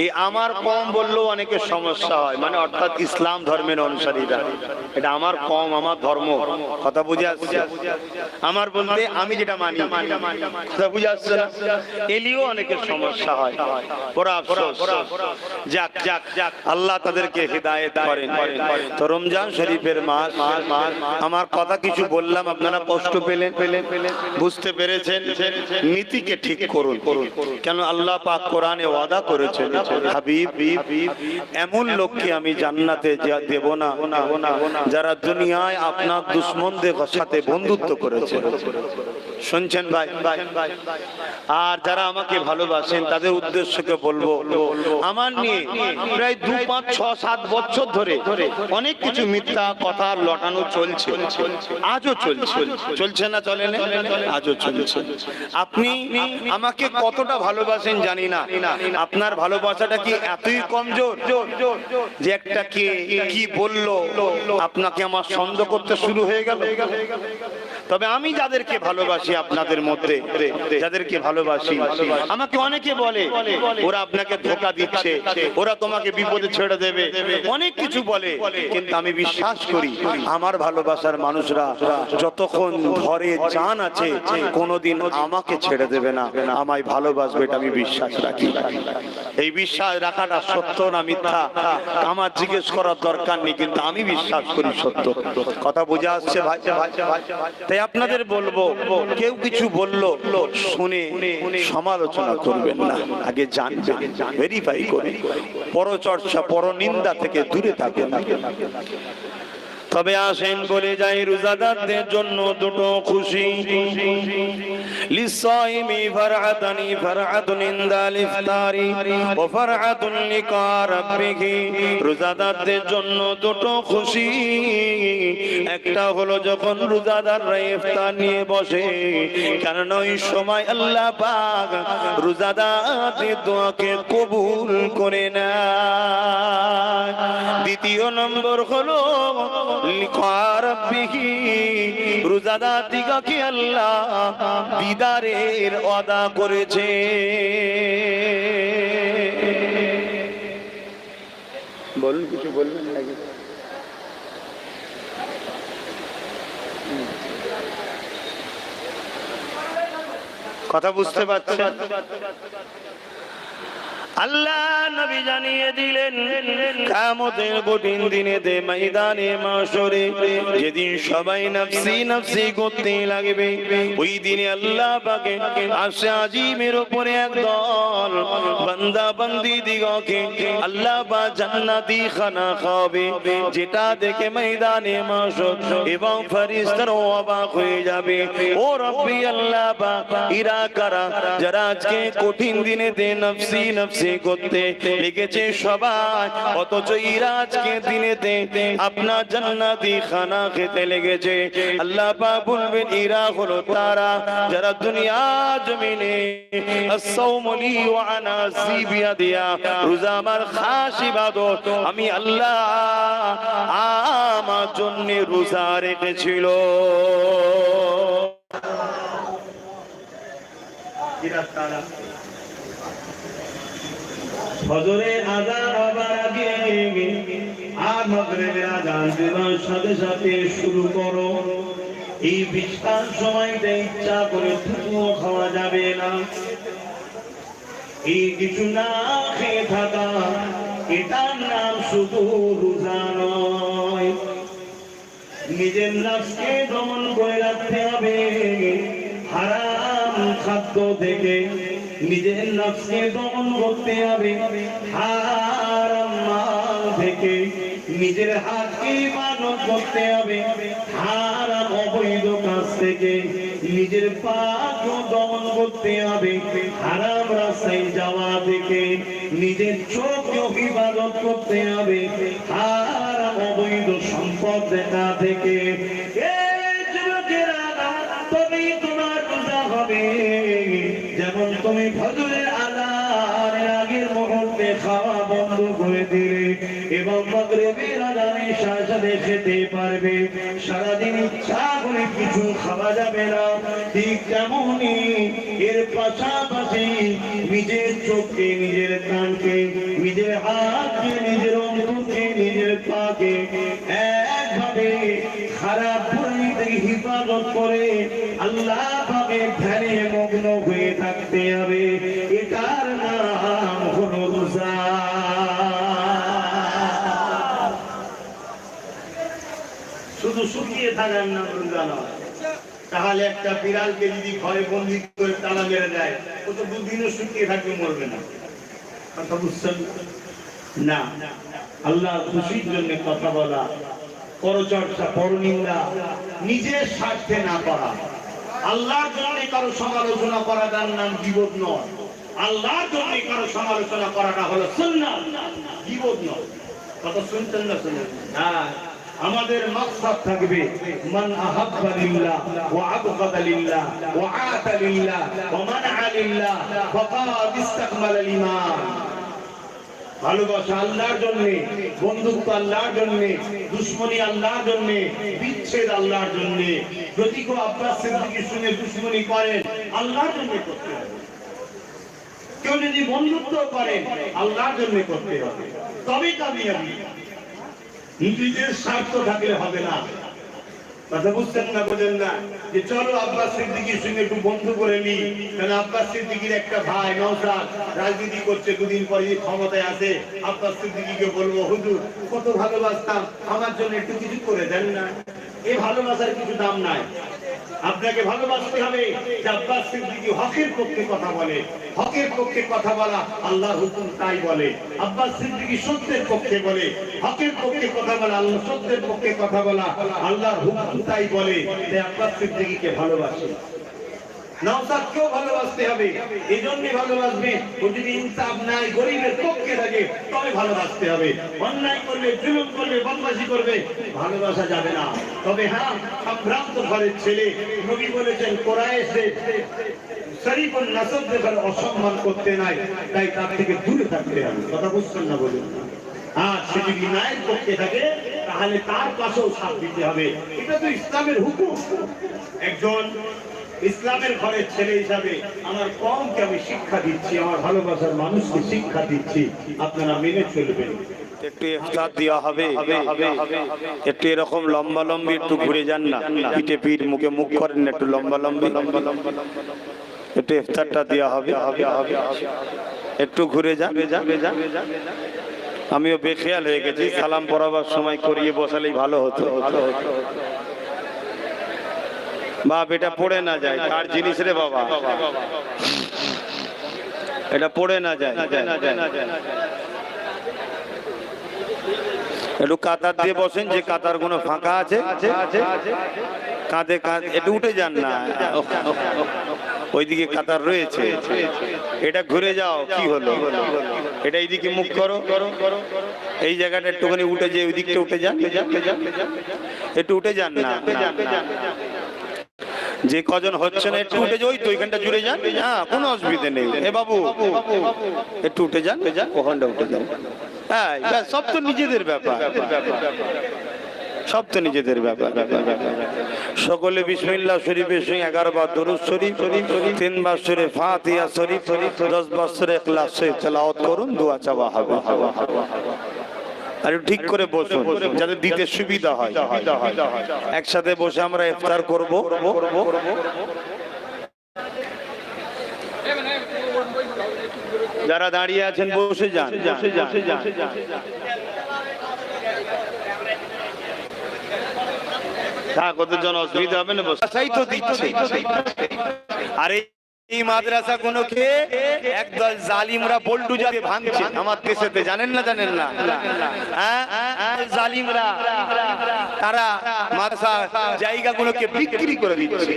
এই আমার কওম বললেও অনেকে সমস্যা হয়, মানে অর্থাৎ ইসলাম ধর্মের অনুসারীরা। এটা আমার কওম, আমার ধর্ম, কথা বুঝে আসছে? আমার বলতে আমি যেটা মানি, কথা বুঝে আসছে না? এলিও অনেকের সমস্যা হয়, বড় আফসোস। যাক যাক যাক, আল্লাহ তাদেরকে হিদায়েত করেন। তো রমজান শরীফের মাস, আমার কথা কিছু বললাম, আপনারা কষ্ট পেলেন, বুঝতে পেরেছেন? নীতিকে ঠিক করুন, কেন আল্লাহ পাক কোরআনে ওয়াদা করেছেন, হাবিব এমন লোককে আমি জান্নাতে দেব না যারা দুনিয়ায় আপনার দুশমনদের সাথে বন্ধুত্ব করেছে। শুনছেন ভাই? আর যারা আমাকে ভালোবাসেন তাদের উদ্দেশ্যকে বলবো, আমার নিয়ে প্রায় 2, 5, 6, 7 বছর ধরে অনেক কিছু মিথ্যা কথা লটানো চলছে, আজও চলছে। চলছে না? চলে না? আজও চলছে। আপনি আমাকে কতটা ভালোবাসেন জানি না, আপনার ভালোবাসাটা কি এতই কমজোর যে একটা কে কি বললো আপনাকে আমার সন্দেহ করতে শুরু হয়ে গেল? তবে আমি যাদেরকে ভালোবাসি, আপনাদের মধ্যে যাদেরকে ভালোবাসি, আমাকে অনেকে বলে ওরা আপনাকে ধোঁকা দিচ্ছে, ওরা তোমাকে বিপদে ছেড়ে দেবে, অনেক কিছু বলে, কিন্তু আমি বিশ্বাস করি আমার ভালোবাসার মানুষরা যতক্ষণ ঘরে জান আছে কোনোদিন আমাকে ছেড়ে দেবে না, আমায় ভালোবাসবে, এটা আমি বিশ্বাস রাখি। এই বিশ্বাস রাখাটা সত্য না মিথ্যা আমার জিজ্ঞেস করার দরকার নেই, কিন্তু আমি বিশ্বাস করি সত্য। কথা বুঝে আসছে ভাই? তাই আপনাদের বলবো, কেউ কিছু বললো শুনে সমালোচনা করবেন না, আগে জানবেন, ভেরিফাই করে, পরচর্চা পরনিন্দা থেকে দূরে থাকবেন। তবে আসেন বলে যাই, রোজাদারদের জন্য দুটো খুশি। লিসাইমি ফারআতানি ফারআতুন ইনদাল ইফতারি ওয়া ফারআতুন লিকা রাব্বিহি। রোজাদারদের জন্য দুটো খুশি, একটা হলো যখন রোজাদাররা ইফতার নিয়ে বসে, কারণ ওই সময় আল্লাহ পাক রোজাদারদের দোয়াকে কবুল করে নেয়। দ্বিতীয় নম্বর হলো লিকা রাব্বিহি, রোজাদার দিগকে আল্লাহ দিদারের ওয়াদা করেছে। বলুন, কিছু বলবেন নাকি? কথা বুঝতে পারছেন? আল্লাহ নবী জানিয়ে দিলেন কিয়ামতের কঠিন দিনেতে ময়দানে মাশরে যেদিন সবাই নফসি নফসি করতে লাগবে, ওই দিনে আল্লাহ পাকে আরশে আজিমের উপরে একদল বান্দা বান্দি দিগকে আল্লাহ পাক জান্নাতি খানা খাওয়াবে, যেটা দেখে ময়দানে মাশর এবং ফেরেশতারা অবাক হয়ে যাবে। ও রব্বি আল্লাহ পাক, এরা কারা যারা আজকে কঠিন দিনেতে নফসি নফসি করতে লেগেছে সবাই, অথচ এরা আজকে দিনেতে আপনার জান্নাতি খানা খেতে লেগেছে? আল্লাহ পাক বলবেন এরা হলো তারা যারা দুনিয়া জমিনে as-sawmu li wa ana biya, রোজা আমার খাস ইবাদত, আমি আল্লাহ আমার জন্য রোজা রেখেছিল। ফজরের আযান হবার আগে আর মাগরিবের আযান দেওয়ার সাথে সাথে শুরু করো। এই বিশাল সময়তে ইচ্ছা করে থুতু খাওয়া যাবে না। এই কিছু না খেয়ে থাকা, এটার নাম শুধু রোজা নয়। নিজের নফসকে দমন করে রাখতে হবে হারাম খাদ্য থেকে, নিজের নফসকে দমন করতে হবে হারাম মাল থেকে, নিজের হাতকে ইবাদত করতে হবে হারাম অবৈধ কাজ থেকে, নিজের পাকে দমন করতে হবে হারাম রাস্তায় যাওয়া থেকে, নিজের চোখকে ইবাদত করতে হবে হারাম অবৈধ সম্পদ দেখা থেকে। তবেই তোমার রোজা হবে। যেমন তুমি ফজরের আযানের আগের মুহূর্তে খাওয়া বন্ধ করে দিলে এবং মাগরিবের আযানের সাথে খেতে পারবে, সারাদিন ইচ্ছা করে কিছু খাওয়া যাবে না। ঠিক তেমনই এর পাশাপাশি নিজের চোখে, নিজের কানকে, নিজের হাতকে, নিজের অন্তরকে, নিজের পাকে একভাবে খারাপ পরিণতি থেকে হিফাজত করে আল্লাহ পাকের ধ্যানে মগ্ন হয়ে থাকতে হবে। এটার নাম হলো রোজা। শুধু শুকিয়ে থাকার নাম রোজা নয়। তাহলে একটা বিড়ালকে যদি ঘরে বন্দি করে তালা মেরে দেয়, ও তো দুদিনও শুকিয়ে থাকবে, মরবে না। কথা বুঝছেন না? আল্লাহ খুশির জন্য কথা বলা, পরচর্চা, পরনিন্দা, নিজের স্বার্থে না করা, আল্লাহর জন্য কারো সমালোচনা করা, তার নাম গীবত নয়। আল্লাহর জন্য কারো সমালোচনা করাটা হলো সুন্নাত, গীবত নয়। কথা শুনতেন না? শুনেন। হ্যাঁ, আমাদের মাকসাদ থাকবে মান আহাব্বা লিল্লাহ ওয়া আবগাদা লিল্লাহ ওয়া আতা লিল্লাহ ওয়া মানআ লিল্লাহ ফাকাদ ইসতাকমালাল ঈমান। ভালোবাসা আল্লাহর জন্য, বন্ধুত্ব আল্লাহর জন্য, দুশমনি আল্লাহর জন্য, বিচ্ছেদ আল্লাহর জন্য। যদি কেউ আব্বাস সিদ্দিকীর সঙ্গে দুশমনি করেন, আল্লাহর জন্য করতে হবে। কেউ যদি বন্ধুত্ব করেন, আল্লাহর জন্য করতে হবে, তবেই কামিয়াবি। নিজের স্বার্থ থাকলে হবে না। কথা বুঝছেন না? বোঝেন না যে চলো আব্বাস সিদ্দিকীর সঙ্গে একটু বন্ধু করে নি, কারণ আব্বাস সিদ্দিকীর একটা ভাই নওশাদ রাজনীতি করছে, দুদিন পরে ক্ষমতায় আসে, আব্বাস সিদ্দিকীকে বলবো হুজুর কত ভালোবাসতাম, আমার জন্য একটু কিছু করে দেন না। এই ভালোবাসার কিছু দাম নাই। আপনাকে ভালোবাসতে হবে যে আব্বাস সিদ্দিকী হকের পক্ষে কথা বলে, হকের পক্ষে কথা বলা আল্লাহর হুকুম তাই বলে। আব্বাস সিদ্দিকী সত্যের পক্ষে বলে, হকের পক্ষে কথা বলা, আল্লাহ সত্যের পক্ষে কথা বলা আল্লাহর হুকুম তাই বলে। তাই আব্বাস সিদ্দিকীকে ভালোবাসে। নওশাদকেও ভালোবাসতে হবে। এই জন্য ভালোবাসবে, ও যদি ইনসাফ নাই, গরিবের পক্ষে থাকে, তবে ভালোবাসতে হবে। অন্যায় করবে, জুলুম করবে, বদমাশি করবে, ভালোবাসা যাবে না। তবে হ্যাঁ, সম্ভ্রান্ত ঘরের ছেলে, নবী বলেছেন কোরাইশদের শরীফুল নাসব দেখার অসম্মান করতে নাই, তাই তার থেকে দূরে থাকতে হবে। কথা বুঝছেন না? বলুন। আর সে যদি ন্যায়ের পক্ষে থাকে, তাহলে তার পাশেও সাথ দিতে হবে। এটা তো ইসলামের হুকুম। একজন ইসলামের ঘরের ছেলে হিসাবে আমার কমকে আমি শিক্ষা দিচ্ছি, আমার ভালোবাসার মানুষকে শিক্ষা দিচ্ছি, আপনারা মেনে চলবেন। একটু ইফতার দেওয়া হবে, একটু এরকম লম্বা লম্বি একটু ঘুরে যান না, পিঠে পিঠ মুখে মুখ করেন না, একটু লম্বা লম্বি একটু ইফতারটা দেওয়া হবে, একটু ঘুরে যান। আমিও বেখেয়াল হয়ে গেছি, সালাম পড়াবার সময় করিয়ে বসালেই ভালো হতো। বাপ, এটা পড়ে না যায়, কার জিনিস রে বাবা, এটা পড়ে না যায়। একটু কাতার দিয়ে বসেন, যে কাতার গুলো ফাঁকা আছে, কাঁধে কাঁধ একটু উঠে যান না, ওইদিকে কাতার রয়েছে, এটা ঘুরে যাও। কি হলো? এটা এইদিকে মুখ করো, এই জায়গাটা একটুখানি উঠে যে ওই দিকটা উঠে যান, একটু উঠে যান না। যে কজন হচ্ছে না একটু উঠে যাই, তো ওইখানটা জুড়ে যান। হ্যাঁ, কোনো অসুবিধা নেই। এ বাবু একটু উঠে যান, ওখানটা উঠে যান। হ্যাঁ, সব তো নিজেদের ব্যাপার, সব তো নিজেদের ব্যাপার। সকলে বিসমিল্লাহ শরীফের সঙ্গে 11 বার দরুদ শরীফ, 3 বার সূরা ফাতিহা শরীফ, 10 বার সূরা ইখলাস শরীফ তেলাওয়াত করুন, দোয়া চাওয়া হবে। আর ঠিক করে বসুন যাতে দিতে সুবিধা হয়। একসাথে বসে আমরা ইফতার করব। যারা দাঁড়িয়ে আছেন বসে যান। কতজন অসুবিধা হবে না? বসাই তো দিচ্ছে। আরে এই মাদ্রাসা গুলোকে একদল জালিমরা বল্টুজাকে ভাঙছে আমার দেশেতে, জানেন না? জানেন না? জালিমরা তারা মাদ্রাসা জায়গাগুলোকে বিক্রি করে দিচ্ছে।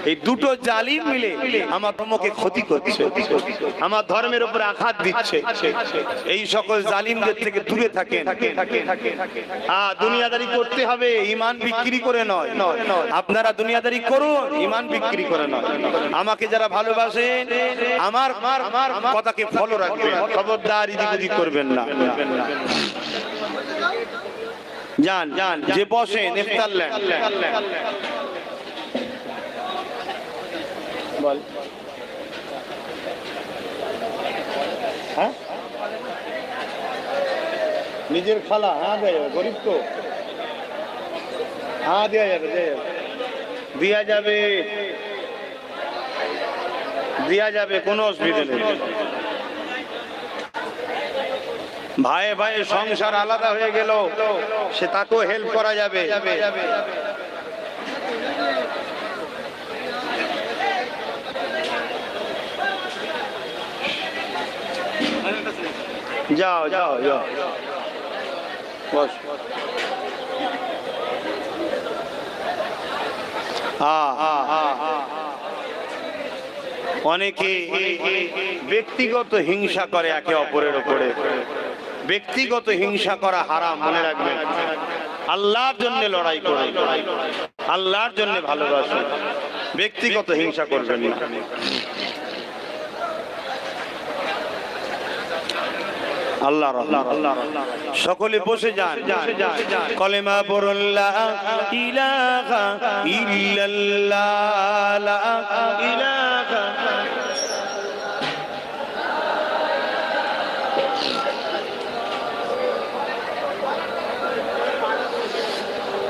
এই দুটো জালিম মিলে আমার ধর্মকে ক্ষতি করছে, আমার ধর্মের উপর আঘাত দিচ্ছে। এই সকল জালিমদের থেকে দূরে থাকেন। দুনিয়াদারি করতে হবে, ঈমান বিক্রি করে নয়। আপনারা দুনিয়াদারি করুন, ঈমান বিক্রি করে নয়। আমাকে যারা ভালোবাসেন, আমার কথাকে ফলো রাখবেন, খবরদার এদিক ওদিক করবেন না। যান যান, যে বসেন ইফতার লেন। বল হ্যাঁ, নিজের খালা, হ্যাঁ দেয়া যাবে, গরিব তো, হ্যাঁ দেয়া যাবে, দেয়া যাবে, দেয়া যাবে, কোনো অসুবিধা নেই। ভাই ভাই সংসার আলাদা হয়ে গেল, সে তাকেও হেল্প করা যাবে। যাও যাও যাও, বস। অনেকে ব্যক্তিগত হিংসা করে একে অপরের উপরে। ব্যক্তিগত হিংসা করা হারাম, মনে রাখবেন। আল্লাহর জন্য লড়াই করে, আল্লাহর জন্য ভালোবাসে, ব্যক্তিগত হিংসা করবেন না। আল্লাহ আল্লাহ, সকলে বসে যান, কলেমা পড়ুন, লা ইলাহা ইল্লাল্লাহ, লা ইলাহা।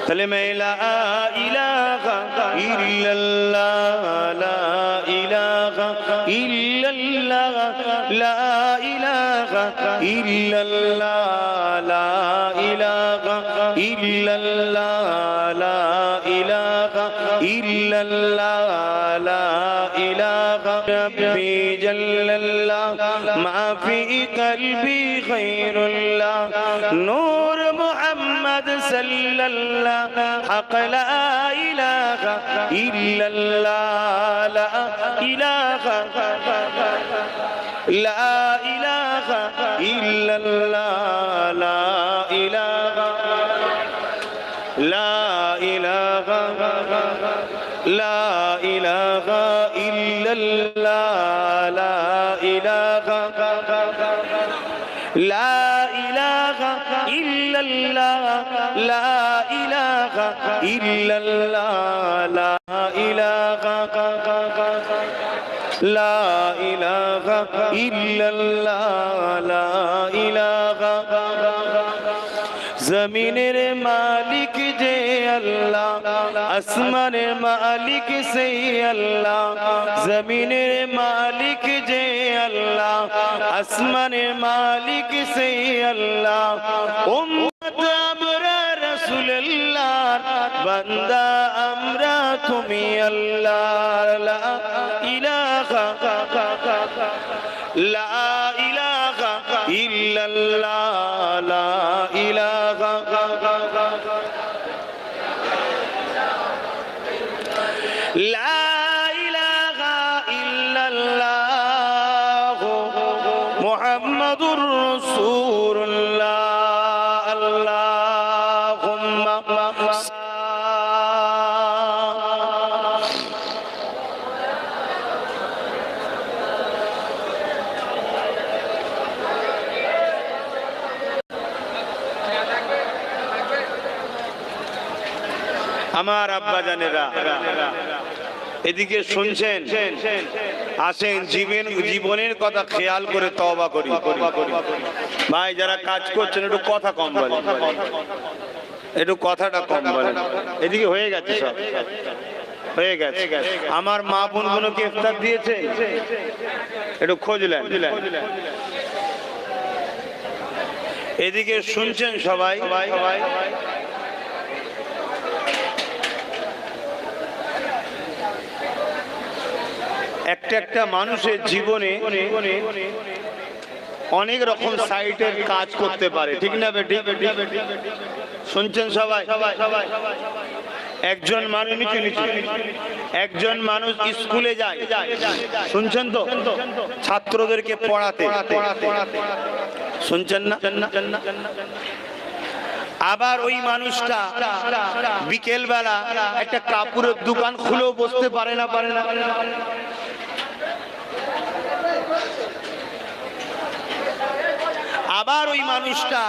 কলেমা লা ইলাহা ইল্লাল্লাহ, লা ইলাহা ইল্লাল্লাহ, লা ইলাহা ইল্লাল্লাহ, লা ইলাহা ইল্লাল্লাহ, লা ইলাহা ইল্লাল্লাহ, লা ইলাহা। রব্বি জাল্লাল্লাহ মা ফি কলবি খায়রুল্লাহ, নূর মুহাম্মদ সাল্লাল্লাহ, হক লা ইলাহা ইল্লাল্লাহ, লা ইলাহা লা ইলাহা ইল্লাল্লাহ, লা ইলাহা লা ইলাহা লা ইলাহা ইল্লাল্লাহ, লা ইলাহা লা ইলাহা ইল্লাল্লাহ, লা ইলাহা ইল্লাল্লাহ, লা ইলাহা লা ইলাহা ইল্লাল্লাহ, লা ইলাহা। জমিনের মালিক যে আল্লাহ, আসমানের মালিক সেই আল্লাহ। জমিনের মালিক যে আল্লাহ, আসমানের মালিক সেই আল্লাহ। উম্মত আমরা রাসূলুল্লাহর বান্দা আমরা, তুমি আল্লাহ। লা ইলাহা লা ইলাহা ইল্লাল্লাহ, লা ইলাহা লা ইলাহা ইল্লাল্লাহ, মুহাম্মাদুর রাসূলুল্লাহ। আল্লাহুম্মা আমার আব্বা জানেরা, এদিকে শুনছেন, আসেন, জীবনের কথা খেয়াল করে তওবা করি। ভাই যারা কাজ করছেন একটু কথা কম বলেন, একটু কথাটা কম বলেন। এদিকে হয়ে গেছে, সব হয়ে গেছে। আমার মা বোনগুলোকে ইফতার দিয়েছে, একটু খোঁজলেন। এদিকে শুনছেন সবাই, একটা একটা মানুষের জীবনে অনেক রকম সাইটের কাজ করতে পারে, ঠিক না বেটি? শুনছেন সবাই? একজন মানুষ একজন মানুষ স্কুলে যায়, শুনছেন তো, ছাত্রদেরকে পড়াতে, শুনছেন না? আবার ওই মানুষটা বিকেল বেলা একটা কাপড়ের দোকান খুলেও বসতে পারে না, পারে না। আবার ওই মানুষটা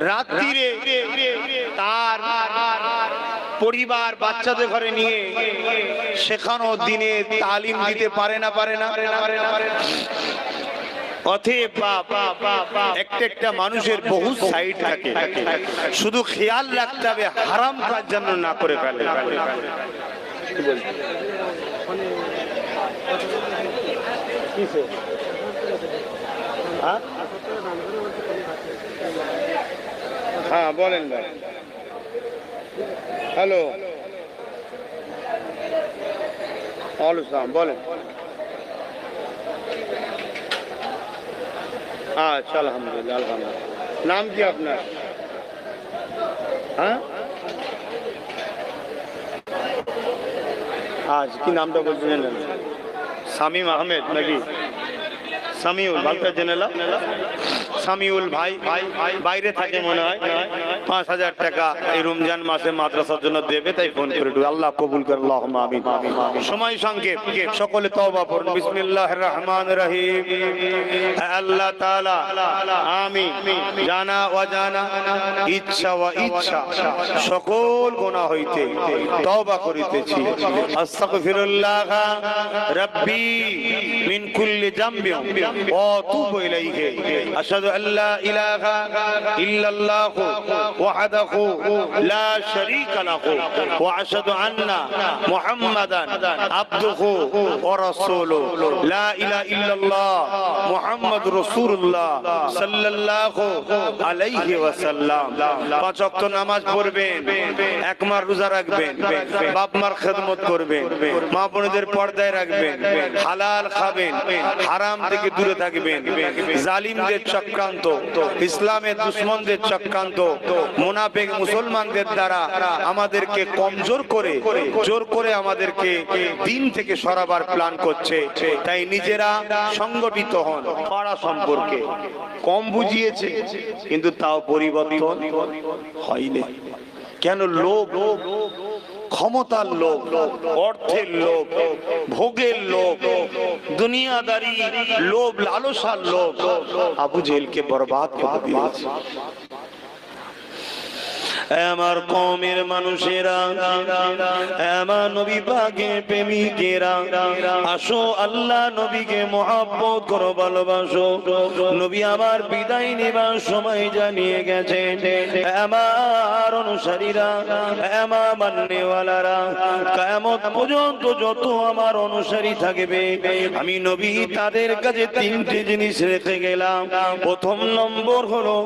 রাত্রিরে তার পরিবার বাচ্চাদের ঘরে নিয়ে সেখানো দিনে তালিম দিতে পারে না অতএব একটা মানুষের বহু সাইড থাকে, শুধু খেয়াল রাখতে হবে হারাম কাজ যেন না করে ফেলে। হ্যাঁ বলেন ভাই। হ্যালো বলেন। আচ্ছা আলহামদুলিল্লাহ আলহামদুলিল্লাহ। নাম কি আপনার? হ্যাঁ আজ কি নামটা বলছেন? শামীম আহমেদ নাকি সামিউল? ভালটা জেনে নাও। সামিউল ভাই বাইরে থাকে মনে হয়, 5,000 টাকা এই রমজান মাসে মাদ্রাসার জন্য দেবে, তাই ফোন করে দিও। আল্লাহ কবুল করে, আল্লাহুম্মা আমিন। সময় সংক্ষেপ, সকলে তওবা করুন। বিসমিল্লাহির রহমানির রহিম। আল্লাহ তাআলা আমি জানা অজানা, ইচ্ছা ও ইচ্ছা সকল গুনাহ হইতে তওবা করিতেছি। আস্তাগফিরুল্লাহ রাব্বি মিন কুল্লি যামবিন ওয়া আতুবু ইলাইহি। আশহাদু আন লা ইলাহা ইল্লাল্লাহু ওয়াহদাহু লা শারীকা লাহু ওয়া আশহাদু আন্না মুহাম্মাদান আবদুহু ওয়া রাসূলুহু। লা ইলাহা ইল্লাল্লাহ মুহাম্মাদুর রাসূলুল্লাহ সাল্লাল্লাহু আলাইহি ওয়াসাল্লাম। 5 ওয়াক্ত নামাজ পড়বেন, এক মাস রোজা রাখবেন, বাপ মার খেদমত করবেন, মা বোনদের পর্দায় রাখবেন, হালাল খাবেন, হারাম থেকে দূরে থাকবেন। জালিমদের চক্রান্ত, ইসলামের দুশমনদের চক্রান্ত, মুনাফিক মুসলমানদের দ্বারা আমাদেরকে কমজোর করে জোর করে আমাদেরকে দিন থেকে সরাবার প্ল্যান করছে। তাই নিজেরা সংগঠিত হন। পাড়া সম্পর্কে কম বুঝিয়েছে কিন্তু তাও পরিবর্তন হয়নি। কেন? লোভ, ক্ষমতার লোভ, অর্থের লোভ, ভোগের লোভ, দুনিয়াদারি লোভ, লালসার লোভ আবু জেহেলকে বরবাদ করে দিয়েছে। আমার কওমের মানুষেরা, আমার নবী পাকের প্রেমিকেরা, আসো আল্লাহ নবীকে মহব্বত করো, ভালোবাসো। নবী আমার বিদায় নেবার সময় জানিয়ে গেছেন, আমার অনুসারীরা, আমার মাননেওয়ালারা, কিয়ামত পর্যন্ত যত আমার অনুসারী থাকবে, আমি নবী তাদের কাছে 3টে জিনিস রেখে গেলাম। প্রথম নম্বর হলো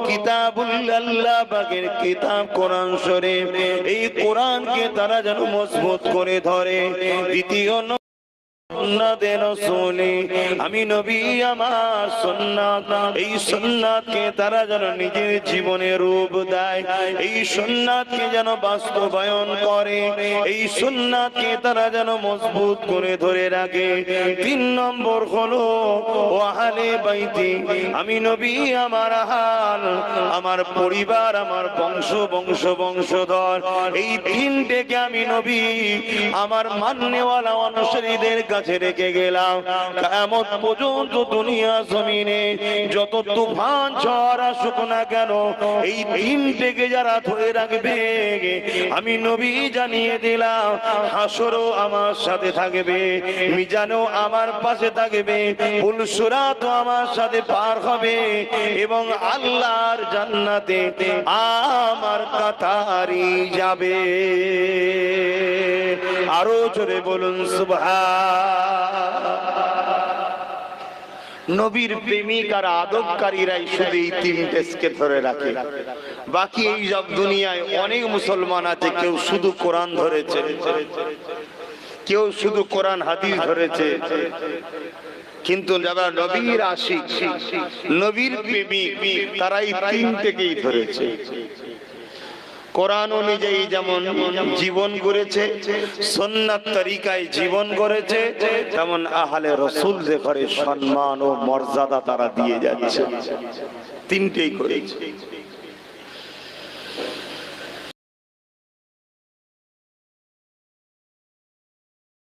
কিতাবুল্লাহ পাকের কিতাব কোরআন শরীফ। এই কোরআনকে তারা যেন মজবুত করে ধরে। দ্বিতীয় আমি নবী আমার সুন্নাত, এই সুন্নাতকে তারা যেন নিজের জীবনে রূপ দেয়, এই সুন্নাতকে যেন বাস্তবায়ন করে, এই সুন্নাতকে তারা যেন মজবুত করে ধরে রাখে। 3 নম্বর হলো আহলে বাইতি, আমি নবী আমার আহাল, আমার পরিবার, আমার বংশধর, এই 3টেকে আমি নবী আমার মাননেওয়ালা অনুসারীদের কাছে রেখে গেলাম। কিয়ামত পর্যন্ত দুনিয়া জমিনে যত তুফান ঝড় আসুক না কেন, এই 3টেকে যারা ধরে রাখবে, আমি নবী জানিয়ে দিলাম, হাসরও আমার সাথে থাকবে, মিজানও আমার পাশে থাকবে, পুলসিরাতও আমার সাথে পার হবে, এবং আল্লাহর জান্নাতে আমার কাতারি যাবে। আরো জোরে বলুন সুবহান। নবীর প্রেমিক আর আদবকারীরাই শুধু এই 3টেকে ধরে রাখে। বাকি এই সব দুনিয়ায় অনেক মুসলমান আছে, কেউ শুধু কোরআন ধরেছে, কেউ শুধু কোরআন হাদিস ধরেছে, কিন্তু যারা নবীর আশিক, নবীর প্রেমিক, তারা এই 3টেকেই ধরেছে। কোরআন অনুযায়ী যেমন জীবন গড়েছে, সুন্নাত তরিকায় জীবন গড়েছে, তেমন আহলে রাসূল যে করে সম্মান ও মর্যাদা তারা দিয়ে যাচ্ছে। 3টেই করেছে।